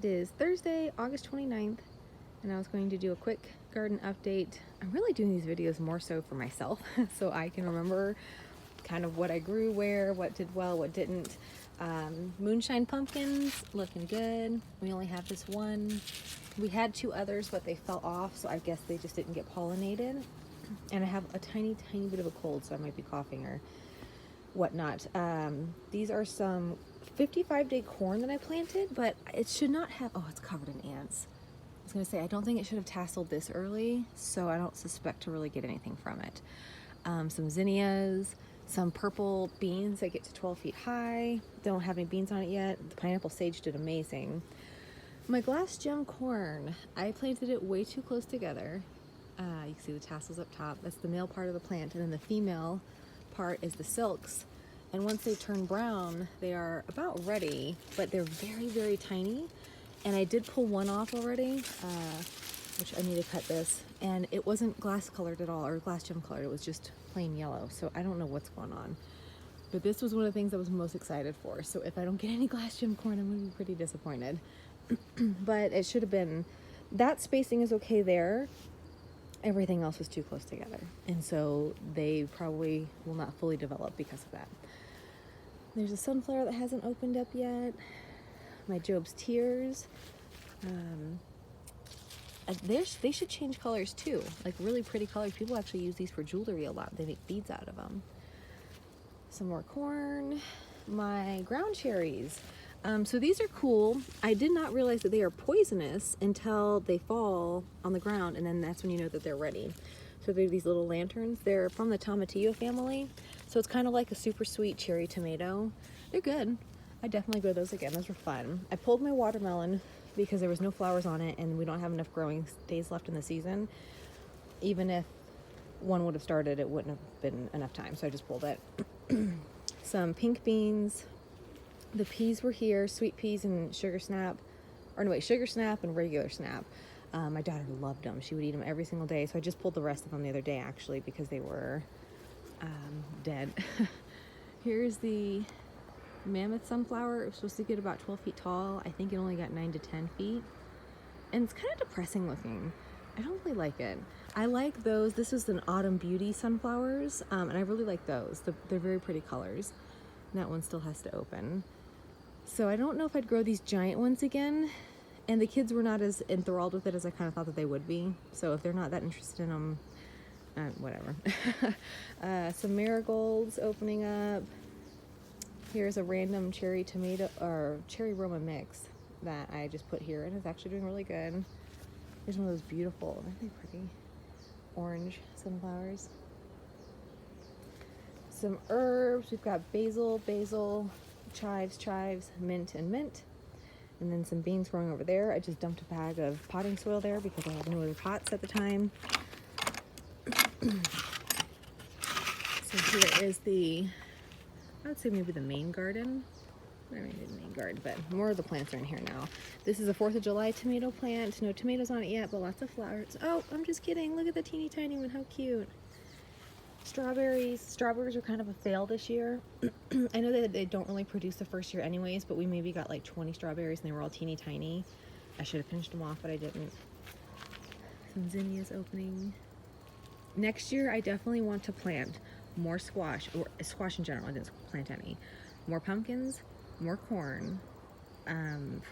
It is Thursday, August 29th, and I was going to do a quick garden update. I'm really doing these videos more so for myself, so I can remember kind of what I grew where, what did well, what didn't. Moonshine pumpkins, looking good. We only have this one. We had two others, but they fell off, so I guess they just didn't get pollinated. And I have a tiny bit of a cold, so I might be coughing or whatnot. These are some 55-day corn that I planted, but it should not have, oh, it's covered in ants. I was gonna say, I don't think it should have tasseled this early, so I don't suspect to really get anything from it. Some zinnias, some purple beans that get to 12 feet high. Don't have any beans on it yet. The pineapple sage did amazing. My glass gem corn, I planted it way too close together. You can see the tassels up top. That's the male part of the plant, and then the female part is the silks. And once they turn brown, they are about ready, but they're very tiny. And I did pull one off already, which I need to cut this. And it wasn't glass colored at all, or glass gem colored. It was just plain yellow. So I don't know what's going on. But this was one of the things I was most excited for. So if I don't get any glass gem corn, I'm gonna be pretty disappointed. But it should have been, that spacing is okay there. Everything else was too close together. And so they probably will not fully develop because of that. There's a sunflower that hasn't opened up yet. My Job's Tears. They should change colors too, like really pretty colors. People actually use these for jewelry a lot. They make beads out of them. Some more corn. My ground cherries. So these are cool. I did not realize that they are poisonous until they fall on the ground, and then that's when you know that they're ready. So they're these little lanterns. They're from the Tomatillo family. So it's kind of like a super sweet cherry tomato. They're good. I definitely grow those again. Those were fun. I pulled my watermelon because there was no flowers on it and we don't have enough growing days left in the season. Even if one would have started, it wouldn't have been enough time. So I just pulled it. Some pink beans. The peas were here, sweet peas and sugar snap. Or no, wait, sugar snap and regular snap. My daughter loved them. She would eat them every single day. So I just pulled the rest of them the other day, actually, because they were dead. Here's the mammoth sunflower. It was supposed to get about 12 feet tall. I think it only got 9 to 10 feet. And it's kind of depressing looking. I don't really like it. I like those. This is an Autumn Beauty sunflowers, and I really like those. They're very pretty colors. And that one still has to open. So I don't know if I'd grow these giant ones again. And the kids were not as enthralled with it as I kind of thought that they would be. So if they're not that interested in them, whatever. Some marigolds opening up. Here's a random cherry tomato or cherry Roma mix that I just put here, and it's actually doing really good. Here's one of those beautiful, aren't they pretty? Orange sunflowers. Some herbs. We've got basil, chives, mint, and mint. And then some beans growing over there. I just dumped a bag of potting soil there because I had no other pots at the time. So here is I would say maybe the main garden. I mean, the main garden, but more of the plants are in here now. This is a 4th of July tomato plant. No tomatoes on it yet, but lots of flowers. Oh, I'm just kidding. Look at the teeny tiny one. How cute. Strawberries. Strawberries are kind of a fail this year. I know that they don't really produce the first year anyways, but we maybe got like 20 strawberries and they were all teeny tiny. I should have finished them off, but I didn't. Some zinnias opening. Next year, I definitely want to plant more squash, or squash in general. I didn't plant any. More pumpkins, more corn.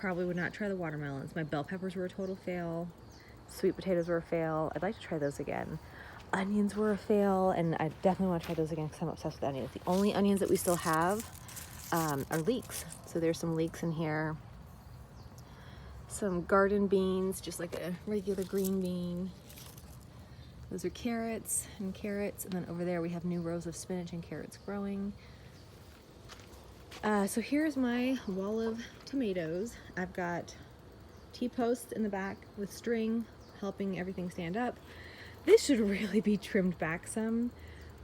Probably would not try the watermelons. My bell peppers were a total fail. Sweet potatoes were a fail. I'd like to try those again. Onions were a fail, and I definitely want to try those again because I'm obsessed with onions. The only onions that we still have are leeks. So there's some leeks in here. Some garden beans, just like a regular green bean. Those are carrots, and then over there we have new rows of spinach and carrots growing. So here's my wall of tomatoes. I've got T-posts in the back with string helping everything stand up. This should really be trimmed back some,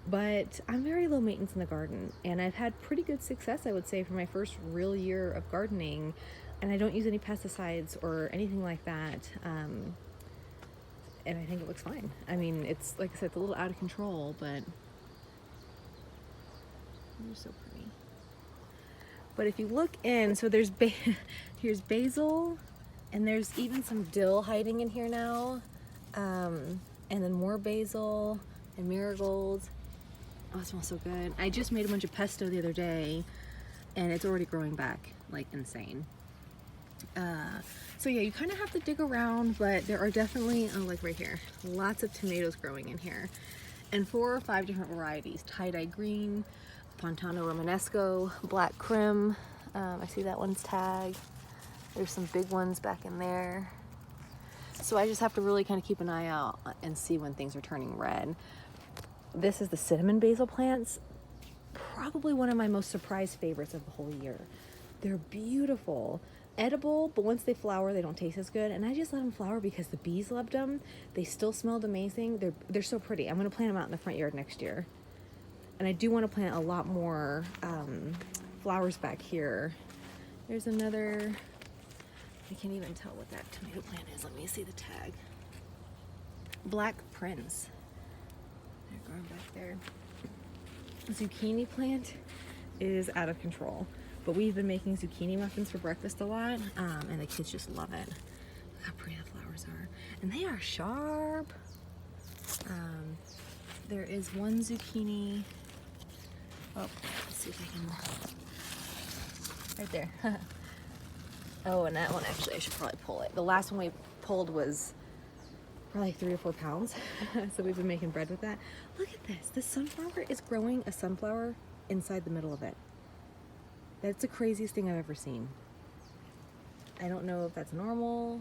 but I'm very low maintenance in the garden, and I've had pretty good success, I would say, for my first real year of gardening, and I don't use any pesticides or anything like that. And I think it looks fine. I mean, it's, like I said, it's a little out of control, but they're so pretty. But if you look in, so there's here's basil, And there's even some dill hiding in here now. And then more basil and marigolds. Oh, it smells so good. I just made a bunch of pesto the other day and it's already growing back like insane. So yeah, you kind of have to dig around, but there are definitely, oh, like right here, lots of tomatoes growing in here. And 4 or 5 different varieties: tie-dye green, Pontano Romanesco, black crim. I see that one's tagged. There's some big ones back in there. So I just have to really kind of keep an eye out and see when things are turning red. This is the cinnamon basil plants. Probably one of my most surprise favorites of the whole year. They're beautiful. Edible, but once they flower, they don't taste as good. And I just let them flower because the bees loved them. They still smelled amazing. They're so pretty. I'm going to plant them out in the front yard next year. And I do want to plant a lot more flowers back here. There's another, I can't even tell what that tomato plant is. Let me see the tag. Black Prince. They're growing back there. Zucchini plant is out of control. But we've been making zucchini muffins for breakfast a lot, and the kids just love it. Look how pretty the flowers are. And they are sharp. There is one zucchini. Oh, let's see if I can. Right there. Oh, and that one actually, I should probably pull it. The last one we pulled was probably 3 or 4 pounds. So we've been making bread with that. Look at this. This sunflower is growing a sunflower inside the middle of it. That's the craziest thing I've ever seen. I don't know if that's normal.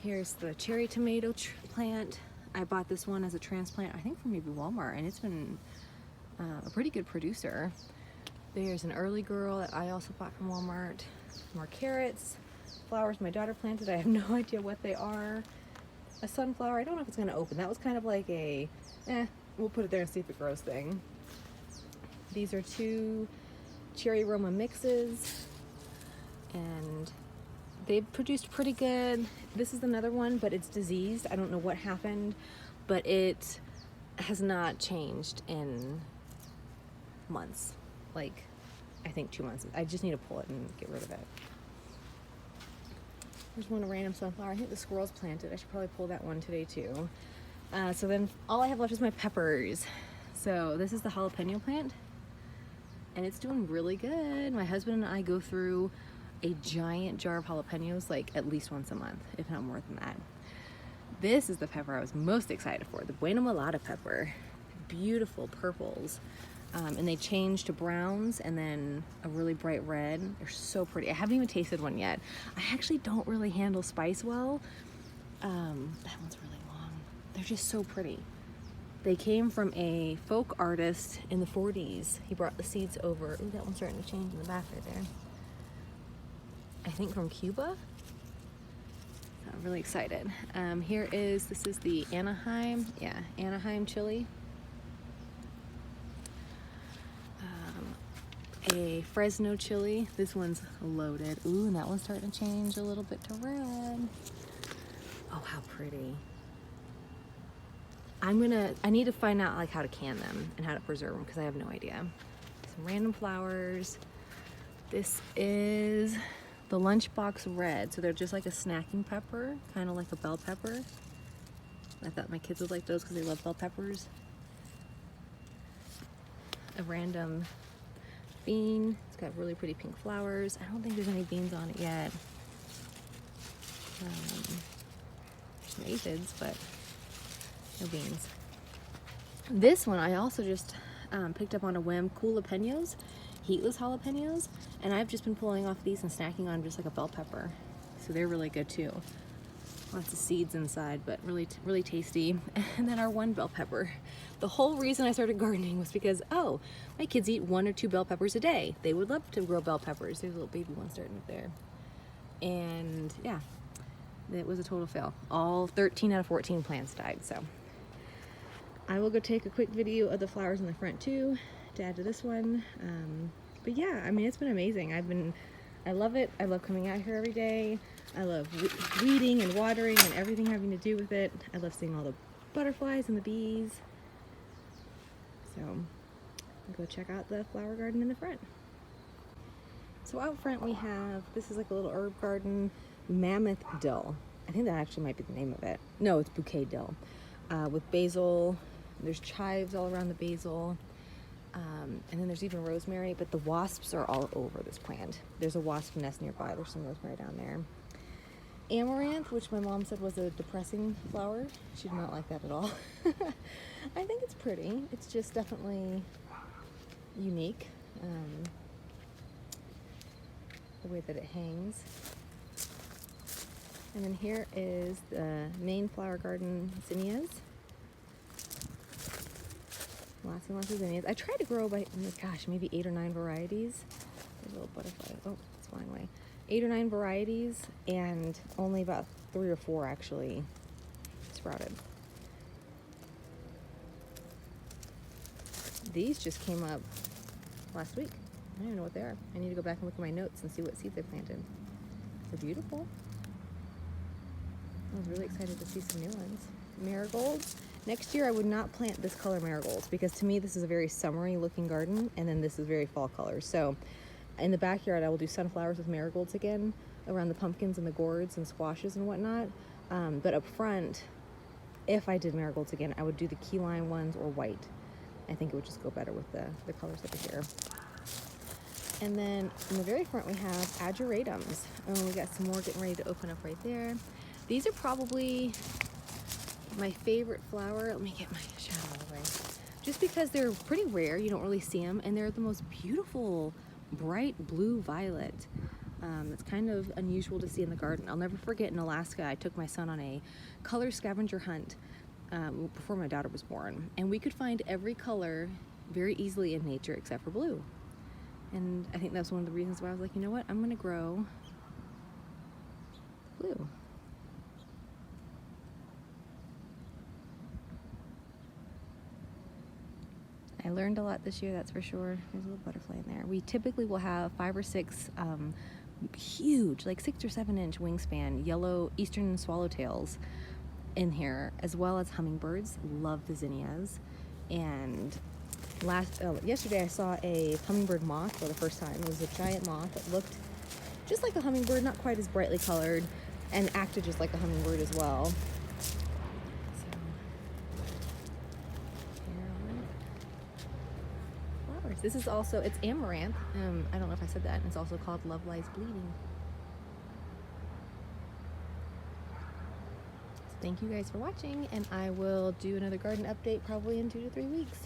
Here's the cherry tomato plant. I bought this one as a transplant, I think from maybe Walmart, and it's been a pretty good producer. There's an early girl that I also bought from Walmart. More carrots, flowers my daughter planted. I have no idea what they are. A sunflower, I don't know if it's gonna open. That was kind of like a, we'll put it there and see if it grows thing. These are 2 cherry Roma mixes, and they've produced pretty good. This is another one, but it's diseased. I don't know what happened, but it has not changed in months. Like, I think 2 months. I just need to pull it and get rid of it. There's one random sunflower. I think the squirrels planted. I should probably pull that one today too. So then all I have left is my peppers. So this is the jalapeno plant, and it's doing really good. My husband and I go through a giant jar of jalapenos like at least once a month, if not more than that. This is the pepper I was most excited for, the Bueno Mulata pepper. Beautiful purples. And they change to browns and then a really bright red. They're so pretty. I haven't even tasted one yet. I actually don't really handle spice well. That one's really long. They're just so pretty. They came from a folk artist in the 40s. He brought the seeds over. Ooh, that one's starting to change in the back right there. I think from Cuba. I'm really excited. This is the Anaheim. Yeah, Anaheim chili. A Fresno chili. This one's loaded. Ooh, and that one's starting to change a little bit to red. Oh, how pretty. I need to find out like how to can them and how to preserve them because I have no idea. Some random flowers. This is the Lunchbox Red. So they're just like a snacking pepper, kind of like a bell pepper. I thought my kids would like those because they love bell peppers. A random bean. It's got really pretty pink flowers. I don't think there's any beans on it yet. There's some aphids, but no beans. This one I also just picked up on a whim. Cool jalapenos, heatless jalapenos, and I've just been pulling off these and snacking on just like a bell pepper. So they're really good too. Lots of seeds inside, but really tasty. And then our one bell pepper. The whole reason I started gardening was because, oh, my kids eat 1 or 2 bell peppers a day. They would love to grow bell peppers. There's a little baby one starting up there. And yeah, it was a total fail. All 13 out of 14 plants died, so. I will go take a quick video of the flowers in the front too to add to this one. But yeah, I mean, it's been amazing. I love it. I love coming out here every day. I love weeding and watering and everything having to do with it. I love seeing all the butterflies and the bees. So I'll go check out the flower garden in the front. So out front we have, this is like a little herb garden, mammoth dill. I think that actually might be the name of it. No, it's bouquet dill. With basil, there's chives all around the basil. And then there's even rosemary, but the wasps are all over this plant. There's a wasp nest nearby. There's some rosemary down there. Amaranth, which my mom said was a depressing flower. She did not like that at all. I think it's pretty. It's just definitely unique. The way that it hangs. And then here is the main flower garden zinnias. Lots and lots of zinnias. I tried to grow by, gosh, maybe 8 or 9 varieties. There's a little butterfly. Oh, it's flying away. 8 or 9 varieties, and only about 3 or 4 actually sprouted. These just came up last week. I don't even know what they are. I need to go back and look at my notes and see what seeds I planted. They're beautiful. I was really excited to see some new ones. Marigolds. Next year I would not plant this color marigolds because to me this is a very summery looking garden, and then this is very fall colors. So in the backyard I will do sunflowers with marigolds again around the pumpkins and the gourds and squashes and whatnot. But up front, if I did marigolds again, I would do the key lime ones or white. I think it would just go better with the colors that are here. And then in the very front we have ageratums. Oh, we got some more getting ready to open up right there. These are probably my favorite flower. Let me get my shadow away. Just because they're pretty rare, you don't really see them, and they're the most beautiful bright blue violet. It's kind of unusual to see in the garden. I'll never forget in Alaska, I took my son on a color scavenger hunt before my daughter was born, and we could find every color very easily in nature except for blue. And I think that's one of the reasons why I was like, you know what, I'm gonna grow blue. I learned a lot this year, that's for sure. There's a little butterfly in there. We typically will have 5 or 6 huge, like 6 or 7 inch wingspan, yellow eastern swallowtails in here, as well as hummingbirds. Love the zinnias. And yesterday I saw a hummingbird moth for the first time. It was a giant moth that looked just like a hummingbird, not quite as brightly colored, and acted just like a hummingbird as well. This is also, it's amaranth. I don't know if I said that. And it's also called Love Lies Bleeding. So thank you guys for watching, and I will do another garden update probably in 2 to 3 weeks.